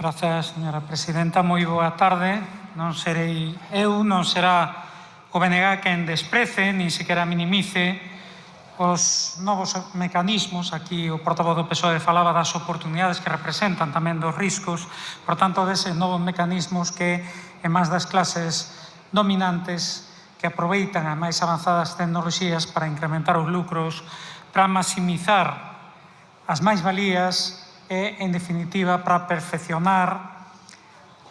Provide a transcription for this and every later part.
Grazas, señora presidenta. Moi boa tarde. Non serei eu, non será o BNG quen desprece, nin sequera minimice os novos mecanismos. Aquí o portavoz do PSOE falaba das oportunidades que representan, tamén dos riscos, por tanto, deses novos mecanismos que, en máis das clases dominantes, que aproveitan as máis avanzadas tecnoloxías para incrementar os lucros, para maximizar as máis-valías e, en definitiva, para perfeccionar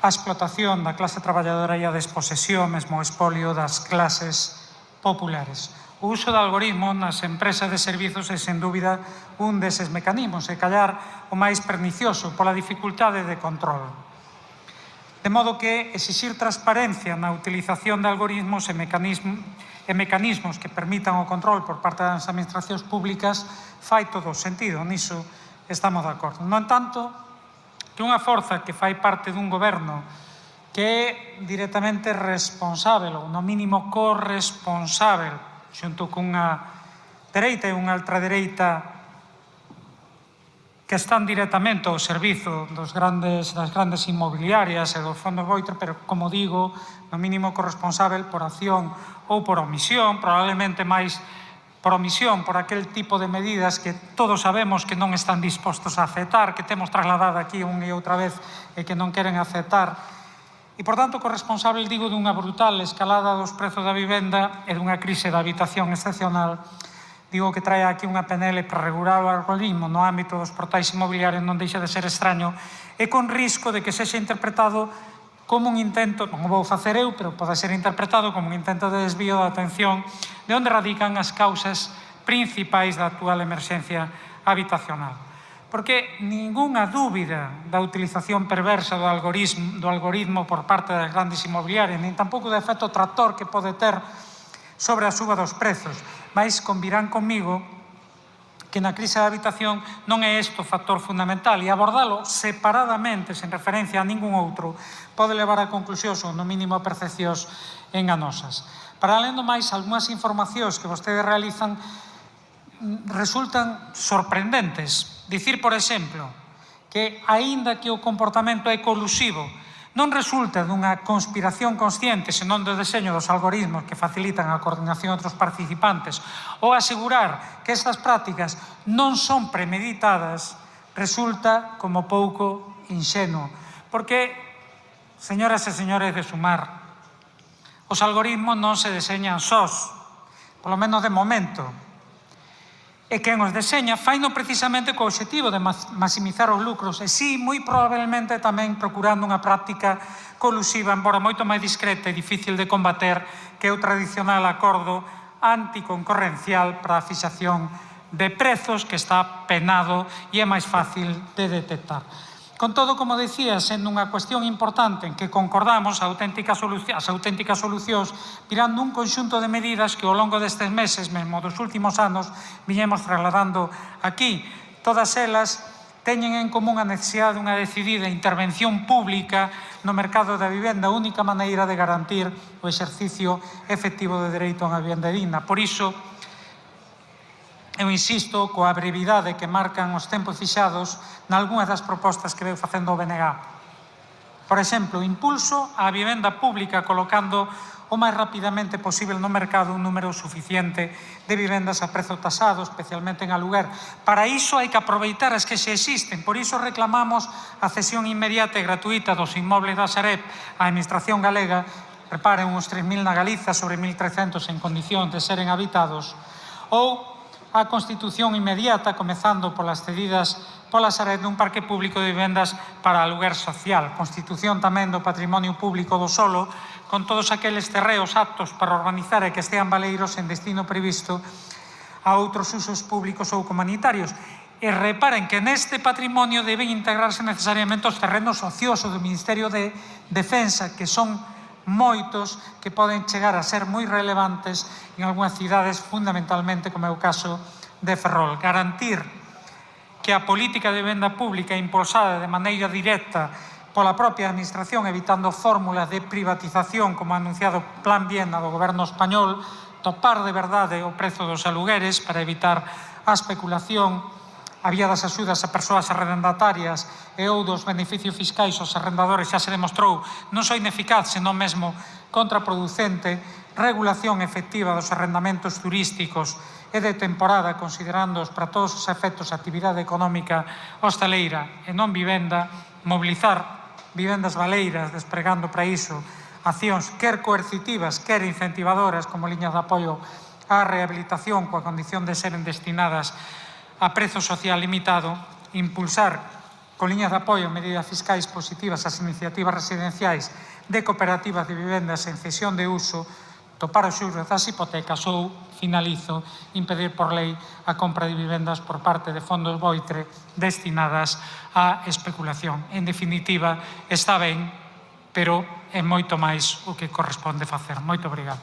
a explotación da clase traballadora e a desposesión, mesmo o espolio das clases populares. O uso do algoritmo nas empresas de servizos é, sen dúbida, un deses mecanismos, e callar o máis pernicioso pola dificultade de control. De modo que exixir transparencia na utilización de algoritmos e mecanismos que permitan o control por parte das administracións públicas fai todo o sentido, niso estamos de acordo. No entanto, que unha forza que fai parte dun goberno que é directamente responsável, ou no mínimo corresponsável, xunto cunha dereita e unha ultradereita que están directamente ao servizo das grandes inmobiliarias e dos fondos Boitra, pero, como digo, no mínimo corresponsável por acción ou por omisión, probablemente máis por omisión, por aquel tipo de medidas que todos sabemos que non están dispostos a aceptar, que temos trasladado aquí unha e outra vez e que non queren aceptar. E, por tanto, corresponsable, digo, dunha brutal escalada dos prezos da vivenda e dunha crise da habitación excepcional. Digo que trae aquí unha PNL para regular o algoritmo no ámbito dos portais inmobiliarios non deixa de ser extraño e con risco de que sexa interpretado como un intento, non o vou facer eu, pero pode ser interpretado como un intento de desvío da atención de onde radican as causas principais da actual emerxencia habitacional. Porque ningunha dúbida da utilización perversa do algoritmo por parte das grandes inmobiliarias, nin tampouco do efecto tractor que pode ter sobre a suba dos prezos, mas convirán comigo que na crise da habitación non é este o factor fundamental e abordalo separadamente, sen referencia a ningún outro, pode levar a conclusións ou no mínimo a percepcións enganosas. Para alén do máis, algunhas informacións que vostedes realizan resultan sorprendentes. Dicir, por exemplo, que aínda que o comportamento é colusivo, non resulta dunha conspiración consciente, senón do deseño dos algoritmos que facilitan a coordinación entre os participantes, ou asegurar que estas prácticas non son premeditadas, resulta como pouco inxenuo. Porque, señoras e señores de Sumar, os algoritmos non se deseñan sós, polo menos de momento. E quen os deseña faino precisamente co obxectivo de maximizar os lucros e si, moi probablemente tamén procurando unha práctica colusiva, embora moito máis discreta e difícil de combater que o tradicional acordo anticoncorrencial para a fixación de prezos que está penado e é máis fácil de detectar. Con todo, como decía, sendo unha cuestión importante en que concordamos as auténticas solucións, mirando un conxunto de medidas que ao longo destes meses, mesmo dos últimos anos, viñemos trasladando aquí. Todas elas teñen en común a necesidade dunha decidida intervención pública no mercado da vivenda, a única maneira de garantir o exercicio efectivo de dereito a unha vivenda digna. Por iso, eu insisto coa brevidade que marcan os tempos fixados nalgúnas das propostas que veu facendo o BNG. Por exemplo, impulso á vivenda pública colocando o máis rapidamente posible no mercado un número suficiente de vivendas a prezo tasado, especialmente en aluguer. Para iso hai que aproveitar as que xa existen. Por iso reclamamos a cesión inmediata e gratuita dos inmobles da Sareb á Administración galega. Reparen uns 3.000 na Galiza, sobre 1.300 en condicións de seren habitados. Ou a constitución inmediata, comezando polas cedidas pola Sareb dun parque público de vivendas para aluguer social. Constitución tamén do patrimonio público do solo, con todos aqueles terreos aptos para urbanizar e que estean baleiros en destino previsto a outros usos públicos ou comunitarios. E reparen que neste patrimonio deben integrarse necesariamente os terrenos ociosos do Ministerio de Defensa, que son moitos, que poden chegar a ser moi relevantes en algunhas cidades, fundamentalmente, como é o caso de Ferrol. Garantir que a política de venda pública impulsada de maneira directa pola propia Administración, evitando fórmulas de privatización, como ha anunciado o Plan Viena do Goberno español, topar de verdade o prezo dos alugueres para evitar a especulación a vía das axudas a persoas arrendatarias e ou dos beneficios fiscais aos arrendadores xa se demostrou non só ineficaz, senón mesmo contraproducente. Regulación efectiva dos arrendamentos turísticos e de temporada, considerándoos para todos os efectos a actividade económica hostaleira e non vivenda. Mobilizar vivendas baleiras, despregando para iso accións quer coercitivas, quer incentivadoras, como liñas de apoio á rehabilitación coa condición de seren destinadas a prezo social limitado. Impulsar con liñas de apoio medidas fiscais positivas ás iniciativas residenciais de cooperativas de vivendas en cesión de uso, topar os xuros das hipotecas ou, finalizo, impedir por lei a compra de vivendas por parte de fondos voitre destinadas á especulación. En definitiva, está ben, pero é moito máis o que corresponde facer. Moito obrigado.